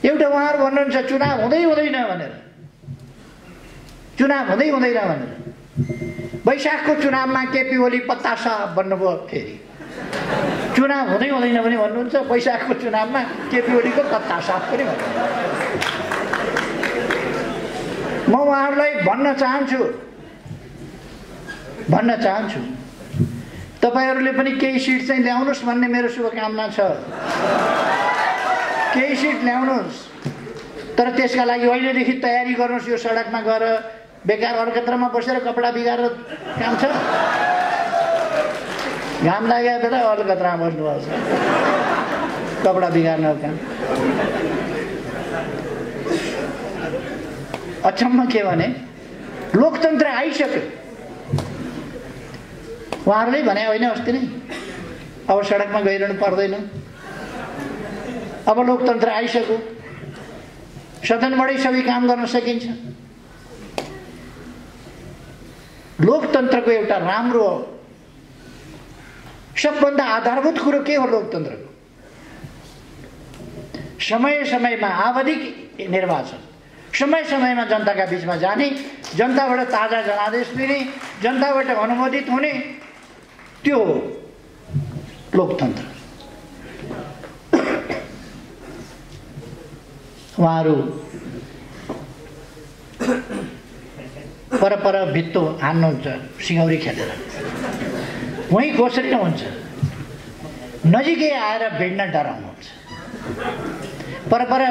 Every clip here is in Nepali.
एउटा उहाँहरू भन्नुहुन्छ चुनाव हुँदै हुँदैन भनेर, चुनाव हुँदै हुँदैन भनेर। वैशाखको चुनावमा केपी ओली पत्तासा बन्नुभयो, फेरि चुनाव हुँदै हुँदैन भने भन्नुहुन्छ, वैशाखको चुनावमा केपी ओलीको पत्तासा पनि भन्नुहुन्छ। म उहाँहरूलाई भन्न चाहन्छु तपाईहरूले पनि केही सिट चाहिँ ल्याउनुहोस् भन्ने मेरो शुभकामना छ। केही सिट ल्याउनुहोस्, तर त्यसका लागि अहिलेदेखि तयारी गर्नुहोस्। यो सडकमा गएर बेकार अलकत्रामा बसेर कपडा बिगारेर काम छ? घाम लागेको बेला अलकत्रामा बस्नुभएको छ, कपडा बिगार्नको काम। अचम्म के भने लोकतन्त्र आइसक्यो। उहाँहरूले भने होइन अस्ति नै, अब सडकमा गइरहनु पर्दैन, अब लोकतन्त्र आइसक्यो, सदनबाटै सबै काम गर्न सकिन्छ। लोकतन्त्रको एउटा राम्रो सबभन्दा आधारभूत कुरो के हो लोकतन्त्रको? समय समयमा आवधिक निर्वाचन, समय समयमा जनताका बीचमा जाने, जनताबाट ताजा जनादेश लिने, जनताबाट अनुमोदित हुने, त्यो लोकतन्त्र। उहाँहरू परपर भित्तो हान्नुहुन्छ सिङौरी खेलेर, वहीँ कसरी हुन्छ, नजिकै आएर भिड्न डराउनुहुन्छ। परपर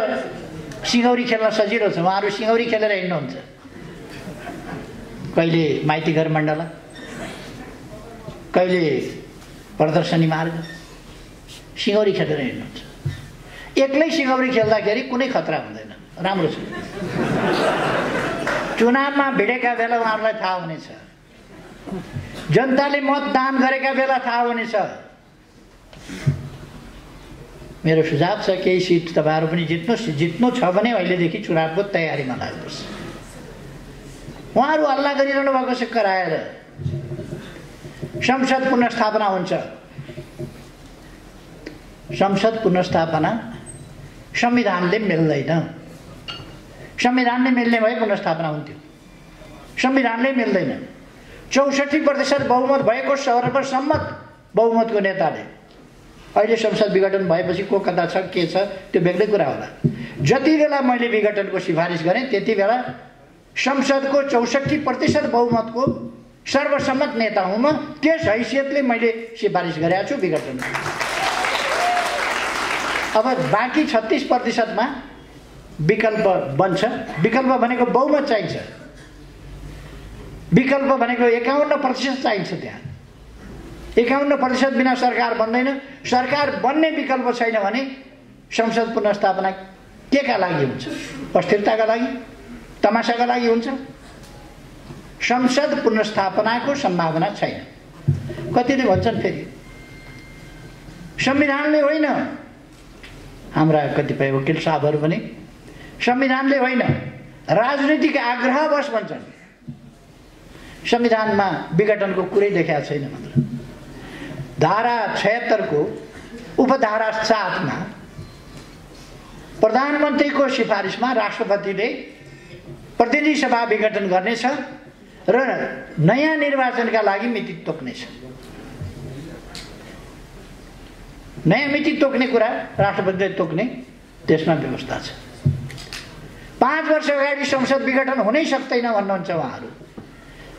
सिङौरी खेल्न सजिलो छ, उहाँहरू सिङौरी खेलेर हिँड्नुहुन्छ। कहिले माइती घर मण्डला, कहिले प्रदर्शनी मार्ग, सिङौरी खेलेर हिँड्नुहुन्छ। एक्लै सिङौरी खेल्दाखेरि कुनै खतरा हुँदैन, राम्रो छ। चुनावमा भिडेका बेला उहाँहरूलाई थाहा हुनेछ, जनताले मतदान गरेका बेला थाहा हुनेछ। मेरो सुझाव छ केही सिट तपाईँहरू पनि जित्नुहोस्। जित्नु छ भने अहिलेदेखि चुनावको तयारीमा लाग्नुहोस्। उहाँहरू हल्ला गरिरहनु भएको छ कराएर संसद पुनर्स्थापना हुन्छ। संसद पुनर्स्थापना संविधानले मिल्दैन। संविधानले मिल्ने भए पुनर्स्थापना हुन्थ्यो, संविधानले मिल्दैन। 64% बहुमत भएको सर्वसम्मत बहुमतको नेताले अहिले संसद विघटन भएपछि को कता छ के छ त्यो बेग्लै कुरा होला। जति बेला मैले विघटनको सिफारिस गरेँ त्यति बेला संसदको 64% बहुमतको सर्वसम्मत नेता हुँ म। त्यस हैसियतले मैले सिफारिस गरेको छु विघटन। अब बाँकी 36%मा विकल्प बन्छ। विकल्प भनेको बहुमत चाहिन्छ। विकल्प भनेको 51% चाहिन्छ। त्यहाँ 51% बिना सरकार बन्दैन। सरकार बन्ने विकल्प छैन भने संसद पुनर्स्थापना के का लागि हुन्छ? अस्थिरताका लागि, तमासाका लागि हुन्छ? संसद पुनर्स्थापनाको सम्भावना छैन। कतिले भन्छन् फेरि संविधानले होइन, हाम्रा कतिपय वकिल साहबहरू पनि संविधानले होइन राजनीतिक आग्रहवश भन्छन्। संविधानमा विघटनको कुरै देखाएको छैन भनेर। धारा 76 को उपधारा 7 मा प्रधानमन्त्रीको सिफारिसमा राष्ट्रपतिले प्रतिनिधि सभा विघटन गर्नेछ र नयाँ निर्वाचनका लागि मिति तोक्नेछ। नयाँ मिति तोक्ने कुरा राष्ट्रपतिले तोक्ने त्यसमा व्यवस्था छ। 5 वर्ष अगाडि संसद विघटन हुनै सक्दैन भन्नुहुन्छ उहाँहरू।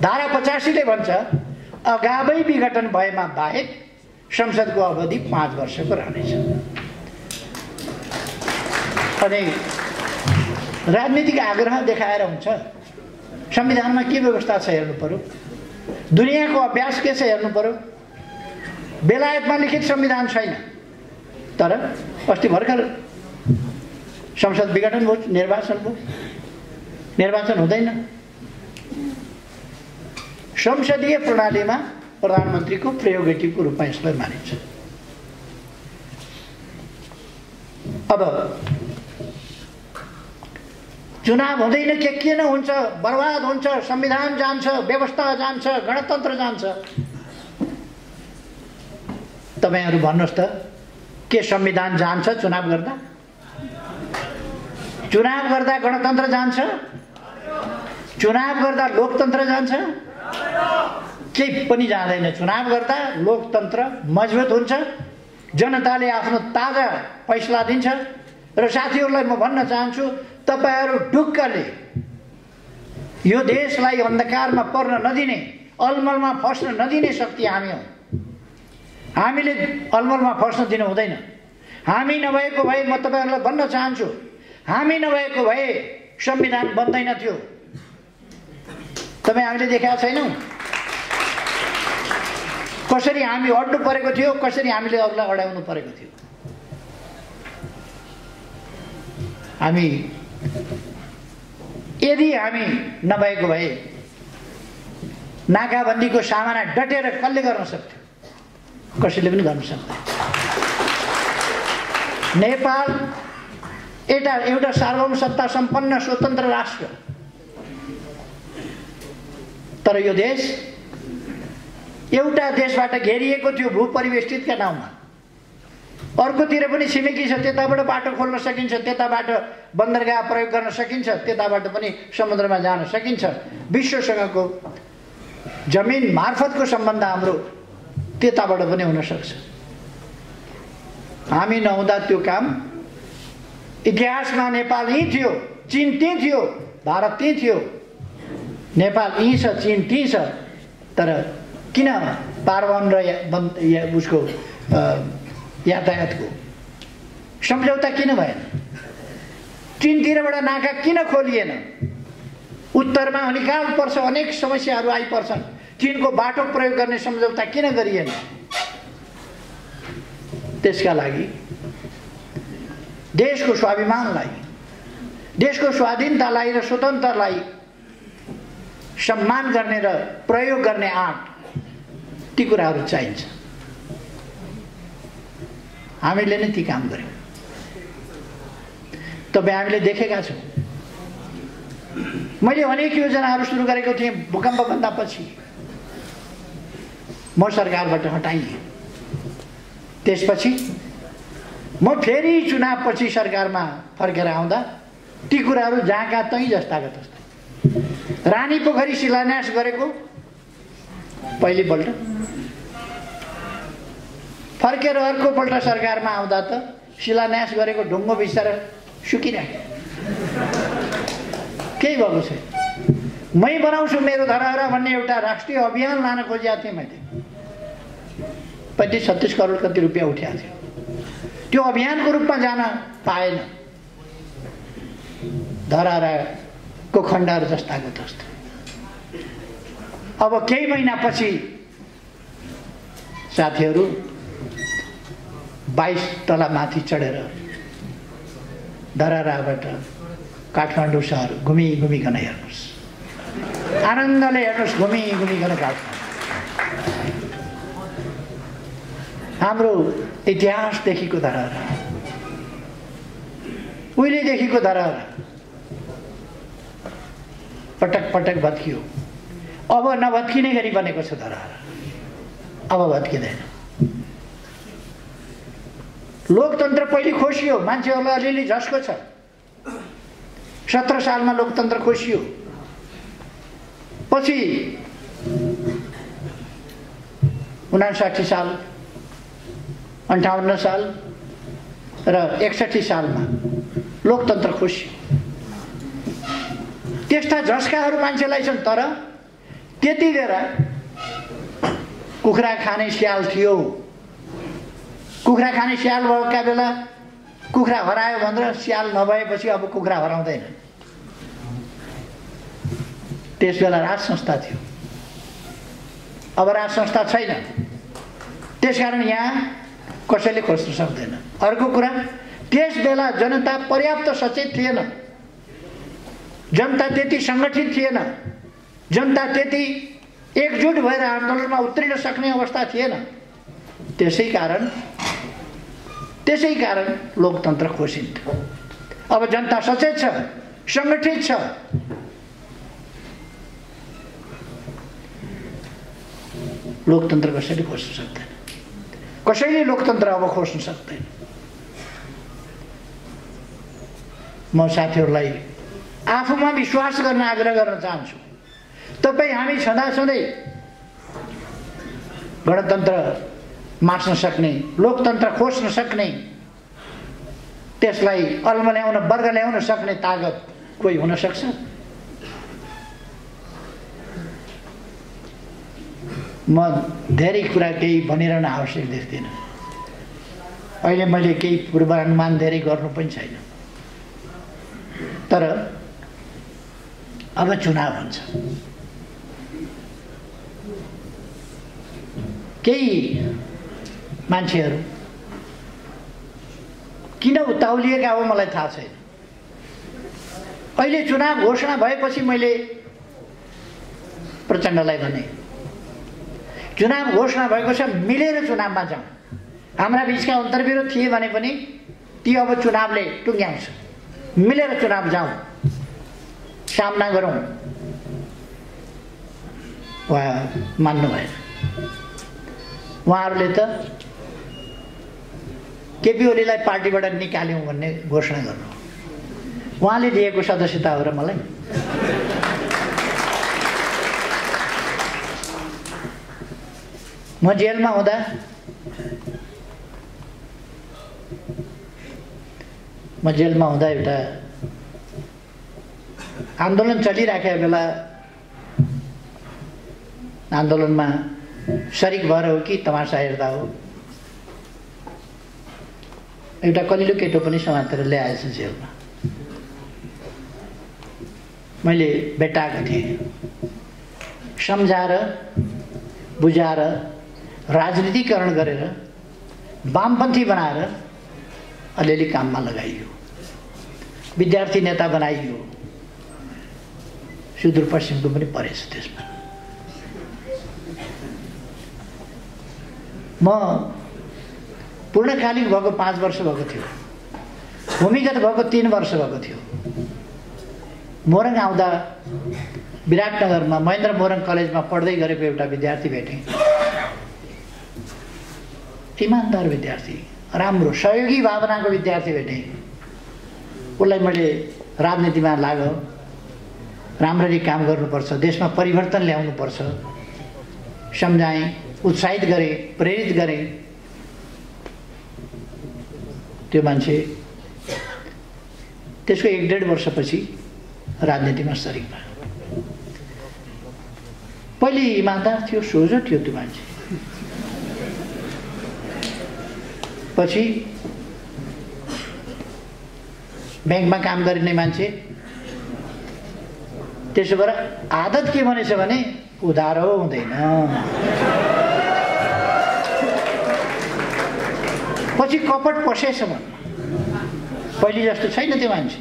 धारा 85 ले भन्छ अगावै विघटन भएमा बाहेक संसदको अवधि 5 वर्षको रहनेछ। अनि राजनीतिक आग्रह देखाएर हुन्छ? संविधानमा के व्यवस्था छ हेर्नु पर्यो। दुनियाँको अभ्यास के छ हेर्नु पर्यो। बेलायतमा लिखित संविधान छैन, तर अस्ति भर्खर संसद विघटन भयो, निर्वाचन भयो। निर्वाचन हुँदैन। संसदीय प्रणालीमा प्रधानमन्त्रीको प्रेरोगेटिभको रूपमा यसलाई मानिन्छ। अब चुनाव हुँदैन के किन हुन्छ? बर्बाद हुन्छ, संविधान जान्छ, व्यवस्था जान्छ, गणतन्त्र जान्छ। तपाईहरु भन्नुहोस् त के संविधान जान्छ चुनाव गर्दा? चुनाव गर्दा गणतन्त्र जान्छ? चुनाव गर्दा लोकतन्त्र जान्छ? केही पनि जाँदैन। चुनाव गर्दा लोकतन्त्र मजबुत हुन्छ, जनताले आफ्नो ताजा फैसला दिन्छ। र साथीहरूलाई म भन्न चाहन्छु, तपाईहरू ढुक्कले यो देशलाई अन्धकारमा पर्न नदिने, अलमलमा फस्न नदिने शक्ति हामी हौँ। हामीले अलमलमा फस्न दिनु हुँदैन। हामी नभएको भए, म तपाईहरूलाई भन्न चाहन्छु, हामी नभएको भए संविधान बन्दैन थियो। तपाईँ हामीले देखेका छैनौँ कसरी हामी अड्नु परेको थियो, कसरी हामीले अरूलाई अड्याउनु परेको थियो। हामी यदि हामी नभएको भए नाकाबन्दीको सामना डटेर कसले गर्न सक्थ्यो? कसैले पनि गर्न सक्दैन। नेपाल एउटा सार्वभौम सत्ता सम्पन्न स्वतन्त्र राष्ट्र, तर यो देश एउटा देशबाट घेरिएको थियो भूपरिवेष्टितका नाउँमा। अर्कोतिर पनि छिमेकी छ, त्यताबाट बाटो खोल्न सकिन्छ, त्यताबाट बन्दरगाह प्रयोग गर्न सकिन्छ, त्यताबाट पनि समुद्रमा जान सकिन्छ। विश्वसँगको जमिन मार्फतको सम्बन्ध हाम्रो त्यताबाट पनि हुन सक्छ। हामी नहुँदा त्यो काम, इतिहासमा नेपाल यहीँ थियो, चीन त्यहीँ थियो, भारत त्यहीँ थियो। नेपाल यहीँ छ, चीन त्यहीँ छ, तर किन पारवन र उसको यातायातको सम्झौता किन भएन? चीनतिरबाट नाका किन खोलिएन? उत्तरमा अनिकाल पर्छ, अनेक समस्याहरू आइपर्छन्। चीनको बाटो प्रयोग गर्ने सम्झौता किन गरिएन? त्यसका लागि देशको स्वाभिमानलाई, देशको स्वाधीनतालाई र स्वतन्त्रतालाई सम्मान गर्ने र प्रयोग गर्ने आँट, ती कुराहरू चाहिन्छ। हामीले नै ती काम गर्यौँ। तपाईँ हामीले देखेका छौँ। मैले अनेक योजनाहरू सुरु गरेको थिएँ भूकम्पभन्दा पछि, म सरकारबाट हटाइएँ। त्यसपछि म फेरि चुनावपछि सरकारमा फर्केर आउँदा ती कुराहरू जहाँका तहीँ जस्ताका तस्तै। रानी पोखरी शिलान्यास गरेको पहिलोपल्ट, फर्केर अर्कोपल्ट सरकारमा आउँदा त शिलान्यास गरेको ढुङ्गो बिस्तारै सुकिराख्यो, केही भएको छैन। मै बनाउँछु मेरो धरहरा भन्ने एउटा राष्ट्रिय अभियान लान खोजेको थिएँ मैले। 35-36 करोड कति रुपियाँ उठ्याएको थियो। त्यो अभियानको रूपमा जान पाएन। धरहराको खण्डहरू जस्ताको तस्तै। अब केही महिनापछि साथीहरू 22 तला माथि चढेर धरहराबाट काठमाडौँ सहर घुमिघुमिकन हेर्नुहोस्, आनन्दले हेर्नुहोस्, घुमिघुमिकन काठमाडौँ। हाम्रो इतिहासदेखिको धरहरा, उहिलेदेखिको धरहरा पटक पटक भत्कियो। अब नभत्किने गरी बनेको छ धरहरा, अब भत्किँदैन। लोकतन्त्र पहिले खोसियो, मान्छेहरूलाई अलिअलि झस्को छ। 17 सालमा लोकतन्त्र खोसियो, पछि 59 साल, 58 साल र 61 सालमा लोकतन्त्र खोसियो। त्यस्ता झस्काहरू मान्छेलाई छन्, तर त्यति बेला कुखुरा खाने स्याल थियो। कुखुरा खाने स्याल भएका बेला कुखुरा हरायो भनेर स्याल नभएपछि अब कुखुरा हराउँदैन। त्यस बेला राज संस्था थियो, अब राज संस्था छैन। त्यसकारण यहाँ कसैले खोज्न सक्दैन। अर्को कुरा, त्यस बेला जनता पर्याप्त सचेत थिएन, जनता त्यति सङ्गठित थिएन, जनता त्यति एकजुट भएर आन्दोलनमा उत्रिन सक्ने अवस्था थिएन। त्यसै कारण लोकतन्त्र खोसिन्थ्यो। अब जनता सचेत छ, सङ्गठित छ, लोकतन्त्र कसैले खोज्न सक्दैन। कसैले लोकतन्त्र अब खोज्न सक्दैन। म साथीहरूलाई आफूमा विश्वास गर्न आग्रह गर्न चाहन्छु। तपाईँ हामी छँदाछँदै गणतन्त्र मार्च्न सक्ने, लोकतन्त्र खोज्न सक्ने, त्यसलाई अल्मल्याउन वर्ग ल्याउन सक्ने तागत कोही हुन सक्छ? म धेरै कुरा केही भनिरहन आवश्यक देख्दिनँ। अहिले मैले केही पूर्वानुमान धेरै गर्नु पनि छैन। तर अब चुनाव हुन्छ। केही मान्छेहरू किन उताउलिएका हो मलाई थाहा छैन। अहिले चुनाव घोषणा भएपछि मैले प्रचण्डलाई भने, चुनाव घोषणा भएको छ, मिलेर चुनावमा जाउँ। हाम्रा बिचका अन्तर्विरोध थिए भने पनि ती अब चुनावले टुङ्ग्याउँछ। मिलेर चुनाव जाउँ, सामना गरौँ। उहाँ मान्नु भएन। उहाँहरूले त केपी ओलीलाई पार्टीबाट निकाल्यौँ भन्ने घोषणा गर्नु। उहाँले दिएको सदस्यता हो र मलाई। म जेलमा हुँदा एउटा आन्दोलन चलिराखेको बेला आन्दोलनमा सरिक भएर हो कि तमासा हेर्दा हो, एउटा कलिलो केटो पनि समातेर ल्याएछ जेलमा। मैले भेटाएको थिएँ। सम्झाएर बुझाएर राजनीतिकरण गरेर वामपन्थी बनाएर अलिअलि काममा लगाइयो, विद्यार्थी नेता बनाइयो। सुदूरपश्चिमको पनि परेछ त्यसमा। म पूर्णकालिक भएको 5 वर्ष भएको थियो, भूमिगत भएको 3 वर्ष भएको थियो। मोरङ आउँदा विराटनगरमा महेन्द्र मोरङ कलेजमा पढ्दै गरेको एउटा विद्यार्थी भेटेँ। इमान्दार विद्यार्थी, राम्रो सहयोगी भावनाको विद्यार्थी भेटेँ। उसलाई मैले राजनीतिमा लाग, राम्ररी काम गर्नुपर्छ, देशमा परिवर्तन ल्याउनुपर्छ सम्झाएँ, उत्साहित गरेँ, प्रेरित गरेँ। त्यो मान्छे त्यसको 1.5 वर्षपछि राजनीतिमा सरिक भयो। पहिले इमान्दार थियो, सोझो थियो त्यो मान्छे। पछि ब्याङ्कमा काम गर्ने मान्छे। त्यसो भएर आदत के भनेछ भने उधारो हुँदैन। पछि कपट पसेछ भन्न, पहिले जस्तो छैन त्यो मान्छे।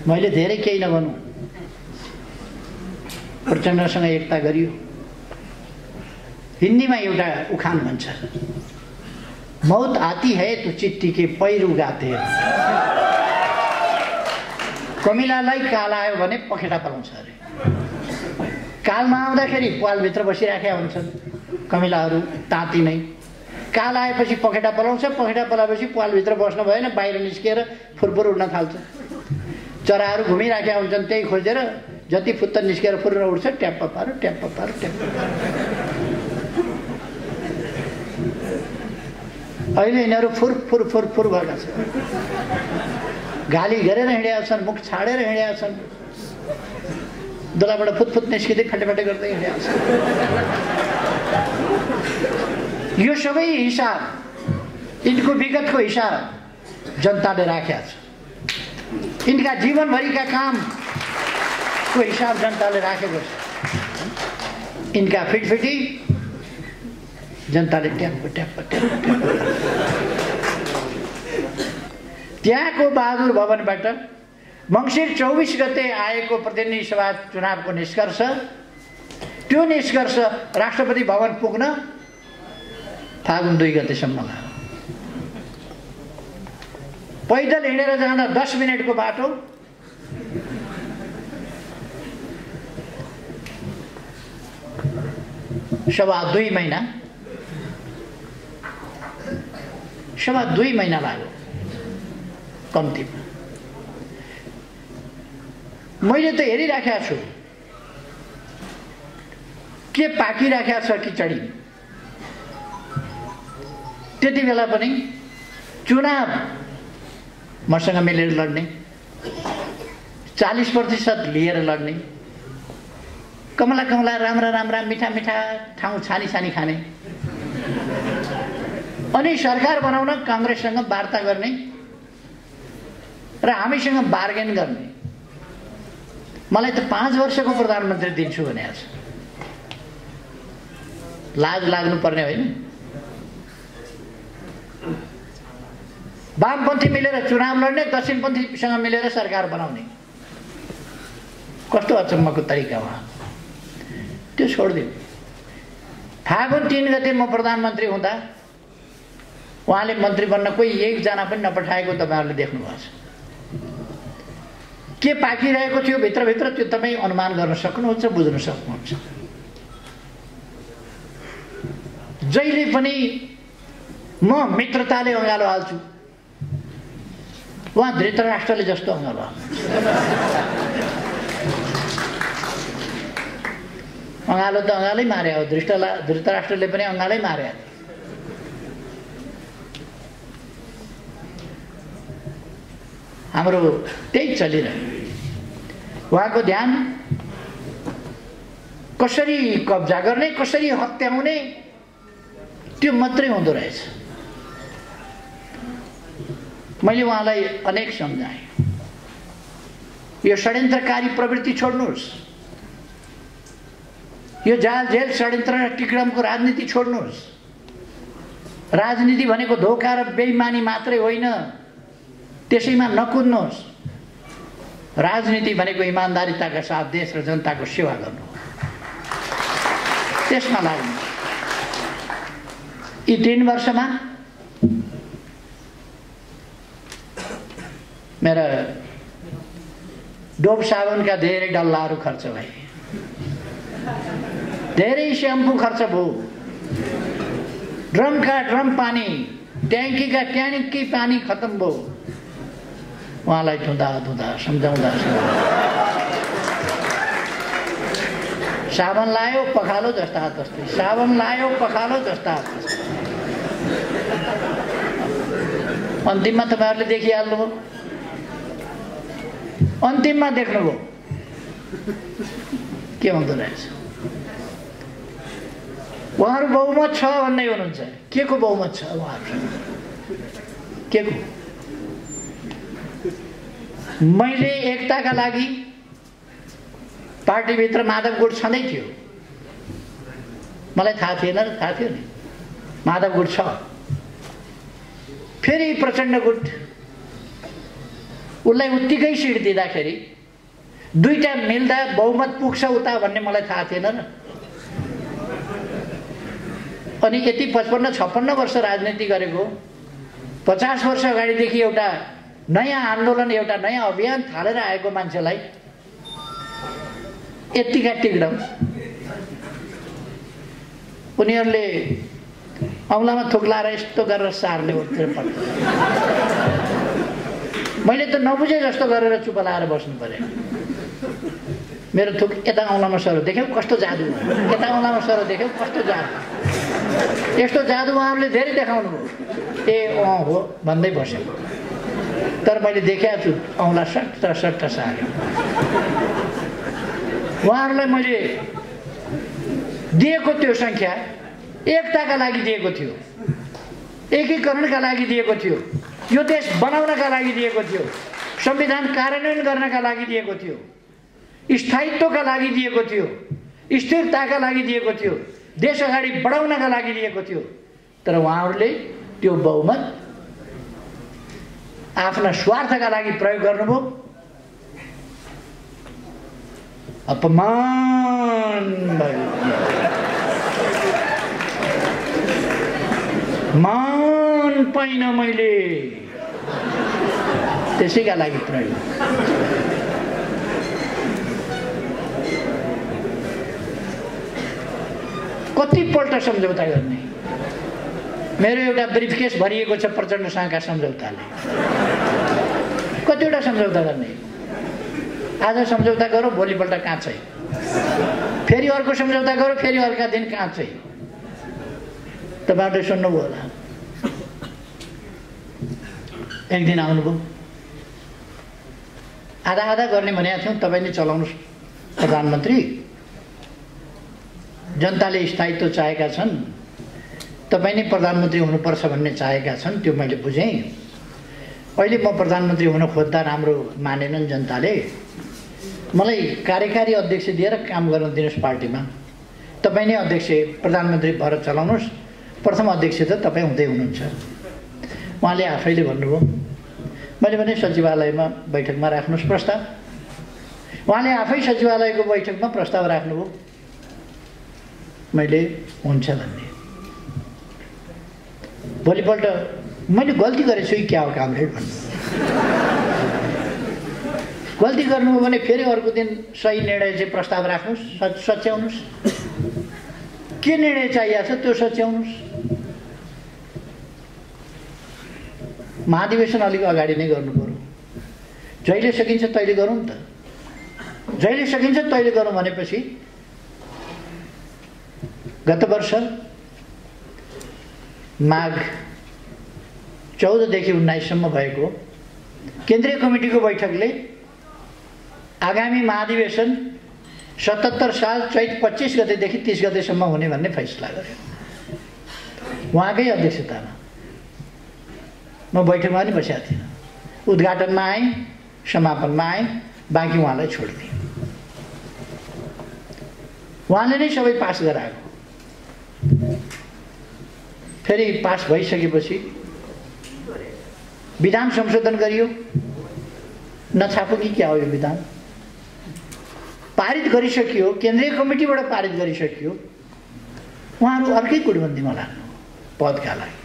मैले धेरै केही नभनौँ, प्रचण्डसँग एकता गरियो। हिन्दीमा एउटा उखान भन्छ, मौत आती है तो चिट्ठी के पैरू गाते। कमिलालाई काल आयो भने पखेटा पलाउँछ अरे। काल नआउँदाखेरि पालभित्र बसिराखेका हुन्छन् कमिलाहरू ताती नै। काल आएपछि पखेटा पलाउँछ, पखेटा पलाएपछि पालभित्र बस्नु भएन, बाहिर निस्किएर फुरफुर उड्न थाल्छ। चराहरू घुमिराखेका हुन्छन्, त्यही खोजेर जति फुत्तर निस्केर फुरेर उड्छ, ट्याप्प पारो ट्याप्प पारो ट्याप्प पारो। अहिले यिनीहरू फुर फुर फुर फुर भएका छन्, गाली गरेर हिँडेका छन्, मुख छाडेर हिँडेका छन्, दुलाबाट फुतफुत निस्किँदै फाटेफाटे गर्दै हिँडेका छन्। यो सबै हिसाब, यिनको विगतको हिसाब जनताले राखेका छ। यिनका जीवनभरिका कामको हिसाब जनताले राखेको छ। यिनका फिटफिटी जनताले ट्याप्प ट्याप्प ट्याप्प ट्याप्प। त्यहाँको बहादुर भवनबाट मङ्सिर 24 गते आएको प्रतिनिधि सभा चुनावको निष्कर्ष, त्यो निष्कर्ष राष्ट्रपति भवन पुग्न फागुन 2 गतेसम्म लाग्यो। पैदल हिँडेर जाँदा 10 मिनटको बाटो, सवा 2 महिना। सभा 2 महिना लाग्यो कम्तीमा। मैले त हेरिराखेको छु के पाकिराखेको छ किचडी। त्यति बेला पनि चुनाव मसँग मिलेर लड्ने, 40% लिएर लड्ने, कमला कमला राम्रा राम्रा मिठा मिठा ठाउँ छानी छानी खाने, अनि सरकार बनाउन काङ्ग्रेससँग वार्ता गर्ने र हामीसँग बार्गेन गर्ने। मलाई त 5 वर्षको प्रधानमन्त्री दिन्छु भनेको छ। लाज लाग्नुपर्ने होइन? वामपन्थी मिलेर चुनाव लड्ने, दक्षिणपन्थीसँग मिलेर सरकार बनाउने, कस्तो अचम्मको तरिका हो। त्यो छोडिदिउँ। फागुन 3 गते म प्रधानमन्त्री हुँदा उहाँले मन्त्री बन्न कोही एकजना पनि नपठाएको तपाईँहरूले देख्नुभएको छ। के पाकिरहेको थियो भित्रभित्र त्यो तपाईँ अनुमान गर्न सक्नुहुन्छ, बुझ्न सक्नुहुन्छ। जहिले पनि म मित्रताले अँगालो हाल्छु, उहाँ धृतराष्ट्रले जस्तो अँगालो हाल्नुहुन्छ। अँगालो त अँगालै मारे हो, धृतराष्ट्रले पनि अँगालै मारे। हाम्रो त्यही चलिरह्यो। उहाँको ध्यान कसरी कब्जा गर्ने, कसरी हत्याउने, त्यो मात्रै हुँदो रहेछ। मैले उहाँलाई अनेक सम्झाएँ, यो षड्यन्त्रकारी प्रवृत्ति छोड्नुहोस्, यो जाल जेल षड्यन्त्र र टिकरमको राजनीति छोड्नुहोस्। राजनीति भनेको धोका र बेइमानी मात्रै होइन, त्यसैमा नकुद्नुहोस्। राजनीति भनेको इमान्दारिताका साथ देश र जनताको सेवा गर्नु, त्यसमा लाग्नु। यी 3 वर्षमा मेरा डोब साबुनका धेरै डल्लाहरू खर्च भए, धेरै स्याम्पू खर्च भयो, ड्रमका ड्रम पानी, ट्याङ्कीका ट्याङ्की पानी खत्म भयो। उहाँलाई धुँदा धुँदा सम्झाउँदा साबन लायो पखालो जस्ता तस्तै, साबन लायो पखालो जस्ता तस्तै। अन्तिममा तपाईँहरूले देखिहाल्नुभयो, अन्तिममा देख्नुभयो के हुँदो रहेछ। उहाँहरू बहुमत छ भन्दै हुनुहुन्छ। के को बहुमत छ उहाँहरूसँग? के को? मैले एकताका लागि पार्टीभित्र माधव गुट छँदै थियो, मलाई थाहा थिएन र थाहा थियो नि माधव गुट छ। फेरि प्रचण्ड गुट, उसलाई उत्तिकै सिट दिँदाखेरि 2टा मिल्दा बहुमत पुग्छ उता भन्ने मलाई थाहा थिएन र। अनि यति 55-56 वर्ष राजनीति गरेको, 50 वर्ष अगाडिदेखि एउटा नयाँ आन्दोलन, एउटा नयाँ अभियान थालेर आएको मान्छेलाई यतिका टिकडम। उनीहरूले औँलामा थुक लाएर यस्तो गरेर सारले उठेर पर्छ। मैले त नबुझे जस्तो गरेर चुप लाएर बस्नु पर्यो। मेरो थुक यता औँलामा सरो, देख्यौ कस्तो जादु, यता औँलामा सरो, देख्यौ कस्तो जादु। यस्तो जादु उहाँहरूले धेरै देखाउनु भयो। ए अँ हो भन्दै बस्यो, तर मैले देखेको छु औँला सट्ट सार्यो। उहाँहरूलाई मैले दिएको त्यो सङ्ख्या एकताका लागि दिएको थियो, एकीकरणका लागि दिएको थियो, यो देश बनाउनका लागि दिएको थियो, संविधान कार्यान्वयन गर्नका लागि दिएको थियो, स्थायित्वका लागि दिएको थियो, स्थिरताका लागि दिएको थियो, देश अगाडि बढाउनका लागि दिएको थियो। तर उहाँहरूले त्यो बहुमत आफ्ना स्वार्थका लागि प्रयोग गर्नुभयो। अपमान भयो, मान पाइन मैले, त्यसैका लागि प्रयोग। कतिपल्ट सम्झौता गर्ने, मेरो एउटा ब्रिफकेस भरिएको छ प्रचण्डसँगका सम्झौताले। कतिवटा सम्झौता गर्ने? आज सम्झौता गरौँ, भोलिपल्ट काँचै, फेरि अर्को सम्झौता गरौँ, फेरि अर्का दिन काँचै। तपाईँहरूले सुन्नुभयो होला, एक दिन आउनुभयो, आधा आधा गर्ने भनेका थियौँ, तपाईँ नै चलाउनुहोस् प्रधानमन्त्री, जनताले स्थायित्व चाहेका छन्, तपाईँ नै प्रधानमन्त्री हुनुपर्छ भन्ने चाहेका छन्, त्यो मैले बुझेँ। अहिले म प्रधानमन्त्री हुन खोज्दा राम्रो मानेनन् जनताले, मलाई कार्यकारी अध्यक्ष दिएर काम गर्न दिनुहोस् पार्टीमा, तपाईँ नै अध्यक्ष प्रधानमन्त्री भएर चलाउनुहोस्, प्रथम अध्यक्ष त तपाईँ हुँदै हुनुहुन्छ। उहाँले आफैले भन्नुभयो, मैले भने सचिवालयमा बैठकमा राख्नुहोस् प्रस्ताव। उहाँले आफै सचिवालयको बैठकमा प्रस्ताव राख्नुभयो, मैले हुन्छ भन्ने। भोलिपल्ट मैले गल्ती गरेछु कि क्या हो कामरेड भन्नु, गल्ती गर्नुभयो भने फेरि अर्को दिन सही निर्णय चाहिँ प्रस्ताव राख्नुहोस्, सच्याउनुहोस्, के निर्णय चाहिएको छ त्यो सच्याउनुहोस्। महाधिवेशन अलिक अगाडि नै गर्नु पर्यो, जहिले सकिन्छ तैले गरौँ नि त, जहिले सकिन्छ तैले गरौँ भनेपछि गत वर्ष माघ 14 देखि 19 सम्म भएको केन्द्रीय कमिटीको बैठकले आगामी महाधिवेशन 77 साल चैत 25 गतेदेखि 30 गतेसम्म हुने भन्ने फैसला गर्यो। उहाँकै अध्यक्षतामा म बैठकमा पनि बसेको थिइनँ, उद्घाटनमा आएँ, समापनमा आएँ, बाँकी उहाँलाई छोडिदिएँ। उहाँले नै सबै पास गराएको। फेरि पास भइसकेपछि विधान संशोधन गरियो, नछापो कि क्या हो यो विधान, पारित गरिसकियो, केन्द्रीय कमिटीबाट पारित गरिसकियो। उहाँहरू अर्कै गुटबन्दीमा लाग्नु पदका लागि,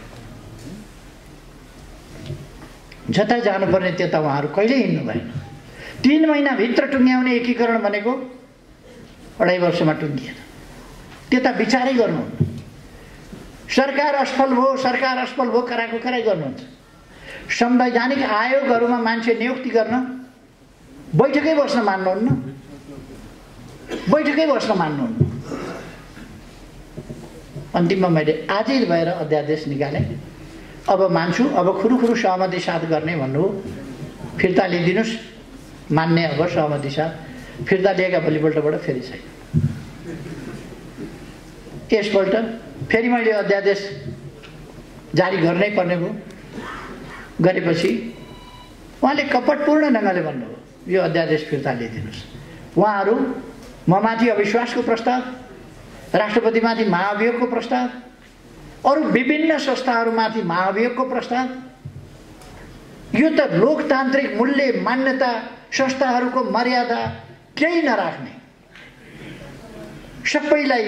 जता जानुपर्ने त्यता उहाँहरू कहिल्यै हिँड्नु भएन। 3 महिनाभित्र टुङ्ग्याउने एकीकरण भनेको 2.5 वर्षमा टुङ्गिएन, त्यता विचारै गर्नुहुन्न। सरकार असफल भयो, सरकार असफल भयो कराएको कराई गर्नुहुन्छ। संवैधानिक आयोगहरूमा मान्छे नियुक्ति गर्न बैठकै बस्न मान्नुहुन्न, बैठकै बस्न मान्नुहुन्न। अन्तिममा मैले आजै भएर अध्यादेश निकालेँ, अब मान्छु, अब खुरुखुरु सहमति साथ गर्ने भन्नु, फिर्ता लिइदिनुहोस्, मान्ने अब सहमति साथ, फिर्ता लिएका भोलिपल्टबाट फेरि छैन। यसपल्ट फेरि मैले अध्यादेश जारी गर्नै पर्ने भयो। गरेपछि उहाँले कपटपूर्ण ढङ्गले भन्नुभयो, यो अध्यादेश फिर्ता लिइदिनुहोस्। उहाँहरू ममाथि अविश्वासको प्रस्ताव, राष्ट्रपतिमाथि महाभियोगको प्रस्ताव, अरू विभिन्न संस्थाहरूमाथि महाभियोगको प्रस्ताव, यो त लोकतान्त्रिक मूल्य मान्यता संस्थाहरूको मर्यादा केही नराख्ने, सबैलाई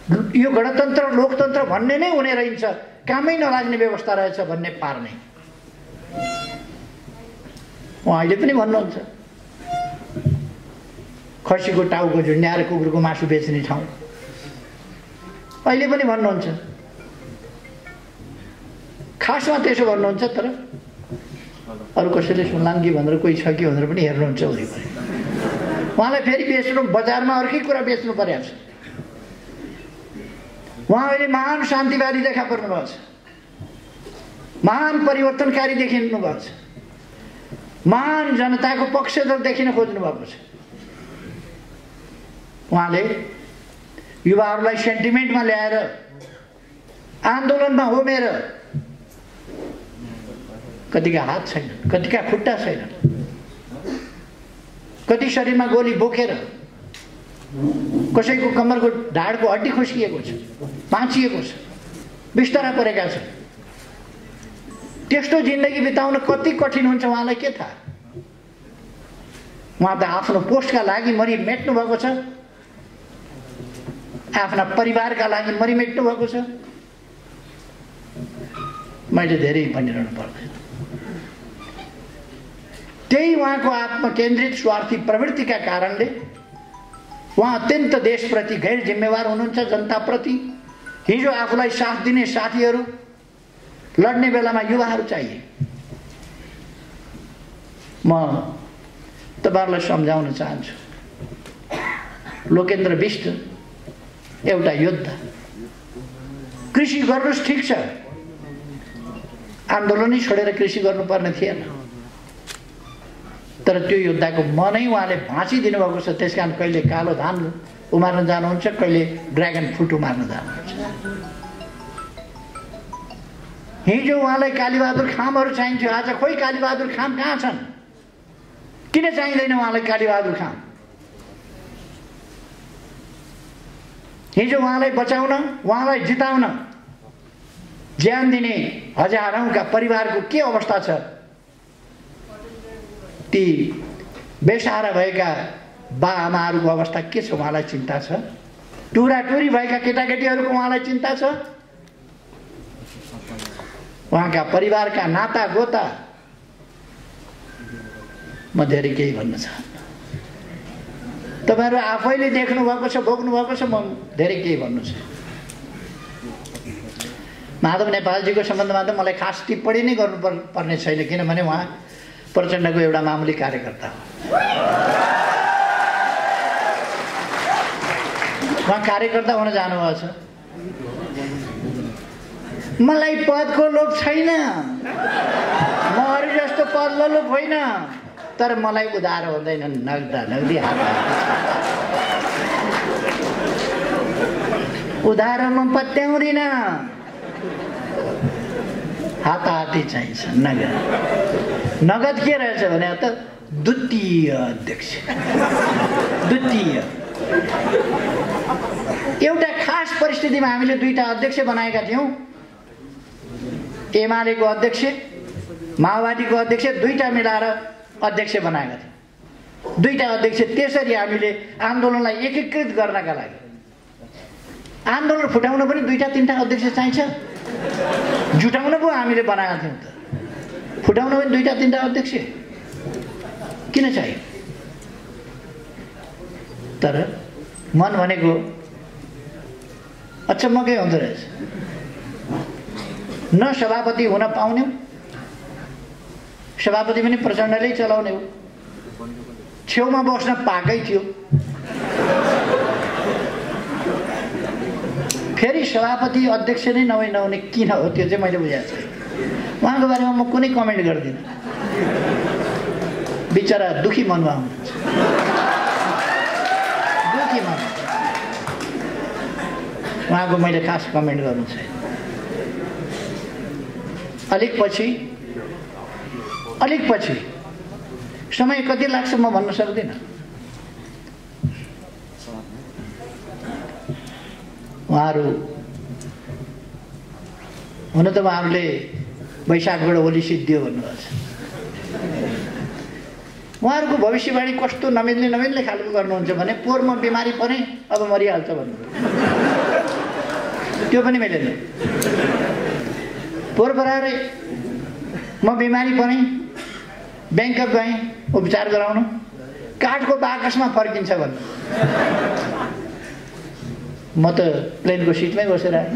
यो गणतन्त्र लोकतन्त्र भन्ने नै हुने रहन्छ, कामै नलाग्ने व्यवस्था रहेछ भन्ने पार्ने। उहाँ अहिले पनि भन्नुहुन्छ, खसीको टाउको झुन्ड्याएर कुकुरको मासु बेच्ने ठाउँ, अहिले पनि भन्नुहुन्छ। खासमा त्यसो भन्नुहुन्छ, तर अरू कसैले सुन्लान् कि भनेर, कोही छ कि भनेर पनि हेर्नुहुन्छ वरिपरि। उहाँलाई फेरि बेच्नु, बजारमा अर्कै कुरा बेच्नु परेको छ। उहाँ अहिले महान शान्तिवादी देखा पर्नु भएको छ, महान परिवर्तनकारी देखिनु भएको छ, महान जनताको पक्षधर देखिन खोज्नु भएको छ। उहाँले युवाहरूलाई सेन्टिमेन्टमा ल्याएर आन्दोलनमा होमेर कतिका हात छैन, कतिका खुट्टा छैन, कति शरीरमा गोली बोकेर कसैको कम्मरको ढाडको हड्डी खुस्किएको छ, भाँचिएको छ, बिस्तारा परेका छन्। त्यस्तो जिन्दगी बिताउन कति कठिन हुन्छ उहाँलाई के थाहा। उहाँ त आफ्नो पोस्टका लागि मरिमेट्नु भएको छ, आफ्ना परिवारका लागि मरिमेट्नु भएको छ। मैले धेरै भनिरहनु पर्दैन। त्यही उहाँको आत्मकेन्द्रित स्वार्थी प्रवृत्तिका कारणले उहाँ अत्यन्त देशप्रति गैर जिम्मेवार हुनुहुन्छ, जनताप्रति। हिजो आफूलाई साथ दिने साथीहरू लड्ने बेलामा युवाहरू चाहिए। म तपाईहरुलाई सम्झाउन चाहन्छु, लोकेन्द्र बिष्ट एउटा योद्धा। कृषि गर्नुस् ठीक छ, आन्दोलनै छोडेर कृषि गर्नुपर्ने थिएन, तर त्यो योद्धाको मनै उहाँले भाँचिदिनु भएको छ। त्यसकारण कहिले कालो धान उमार्न जानुहुन्छ, कहिले ड्रागन फ्रुट उमार्न जानुहुन्छ। हिजो उहाँलाई कालीबहादुर खामहरू चाहिन्थ्यो, आज खोइ कालीबहादुर खाम कहाँ छन्? किन चाहिँदैन उहाँलाई कालीबहादुर खाम? हिजो उहाँलाई बचाउन, उहाँलाई जिताउन ज्यान दिने हजारौंका परिवारको के अवस्था छ? ती बेसहारा भएका बाआमाहरूको अवस्था के छ? उहाँलाई चिन्ता छ? टुराटुरी भएका केटाकेटीहरूको उहाँलाई चिन्ता छ? उहाँका परिवारका नाता गोता म धेरै केही भन्न चाहन्न। तपाईहरु आफैले देख्नु भएको छ, भोग्नु भएको छ, म धेरै केही भन्नु छ। माधव नेपालजीको सम्बन्धमा त मलाई खास टिप्पणी नै गर्नु पर्ने छैन, किनभने उहाँ प्रचण्डको एउटा मामुली कार्यकर्ता हो। उहाँ कार्यकर्ता हुन जानुभएको छ। मलाई पदको लोभ छैन, म अरू जस्तो पद लोभ होइन, तर मलाई उधार हुँदैन, नगदी हात उधार म पत्याउँदिन, हाताहाती चाहिन्छ। नगद के रहेछ भने त द्वितीय अध्यक्ष, द्वितीय एउटा खास परिस्थितिमा हामीले दुईटा अध्यक्ष बनाएका थियौं। एमालेको अध्यक्ष, माओवादीको अध्यक्ष, दुईटा मिलाएर अध्यक्ष बनाएका थियौं। दुईटा अध्यक्ष। त्यसरी हामीले आन्दोलनलाई एकीकृत गर्नका लागि, आन्दोलन फुटाउन पनि दुईटा तीनटा अध्यक्ष चाहिन्छ। जुटाउन पो हामीले बनाएका थियौं, त फुटाउन पनि दुईटा तीनटा अध्यक्ष किन चाहियो? तर मन भनेको अचम्मकै हुँदो रहेछ। न सभापति हुन पाउने, सभापति पनि प्रचण्डले चलाउने हो। छेउमा बस्न पाएकै थियो, फेरि सभापति अध्यक्ष नै नहुने किन हो? त्यो चाहिँ मैले बुझाएको छैन। उहाँको बारेमा म कुनै कमेन्ट गर्दिनँ, बिचरा दुखी मनमा हुनुहुन्छ, दुखी मन। उहाँको मैले खास कमेन्ट गर्नु छैन। अलिक पछि समय कति लाग्छ म भन्न सक्दिनँ। उहाँहरू हुन त उहाँहरूले वैशाखबाट होली सिद्धियो भन्नुभएको छ। उहाँहरूको भविष्यवाणी कस्तो नमिल्ने खालको गर्नुहुन्छ भने पोहोर म बिमारी परेँ, अब मरिहाल्छ भन्नुभयो। त्यो पनि मिलेन। पोहोर बराबरै म बिमारी परेँ, ब्याङ्कक गएँ उपचार गराउन, काठको बाकसमा फर्किन्छ भन्नु। म त प्लेनको सिटमै बसेर आएँ।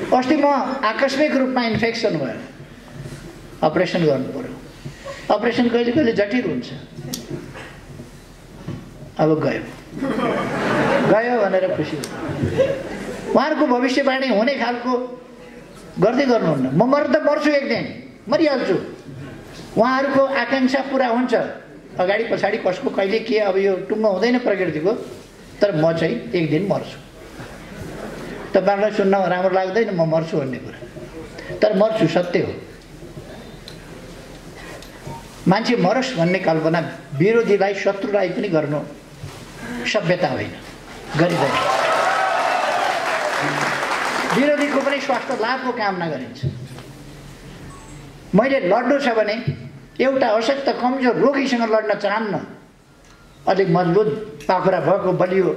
अस्ति म आकस्मिक रूपमा इन्फेक्सन भयो, अपरेसन गर्नु पर्यो। अपरेसन कहिले कहिले जटिल हुन्छ। अब गयो भनेर खुसी भयो। उहाँहरूको भविष्यवाणी हुने खालको गर्दै गर्नुहुन्न। म मर्छु, एक दिन मरिहाल्छु। उहाँहरूको आकांक्षा पुरा हुन्छ, अगाडि पछाडि कसको कहिले के, अब यो टुङ्गो हुँदैन प्रकृतिको, तर म चाहिँ एक दिन मर्छु। तपाईँहरूलाई सुन्न राम्रो लाग्दैन म मर्छु भन्ने कुरा, तर मर्छु, सत्य हो। मान्छे मरोस् भन्ने कल्पना विरोधीलाई, शत्रुलाई पनि गर्नु सभ्यता होइन, गरिँदैन। विरोधीको पनि स्वास्थ्य लाभको कामना गरिन्छ। मैले लड्नु छ भने एउटा अशक्त कमजोर रोगीसँग लड्न चाहन्न। अलिक मजबुत पाखुरा भएको, बलियो,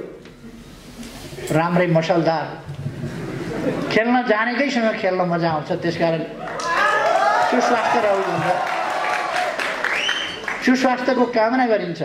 राम्रै मसलदार, खेल्न जानेकैसँग खेल्न मजा आउँछ। त्यसकारण सुस्वास्थ्य रहनु हुन्छ, सुस्वास्थ्यको कामना गरिन्छ।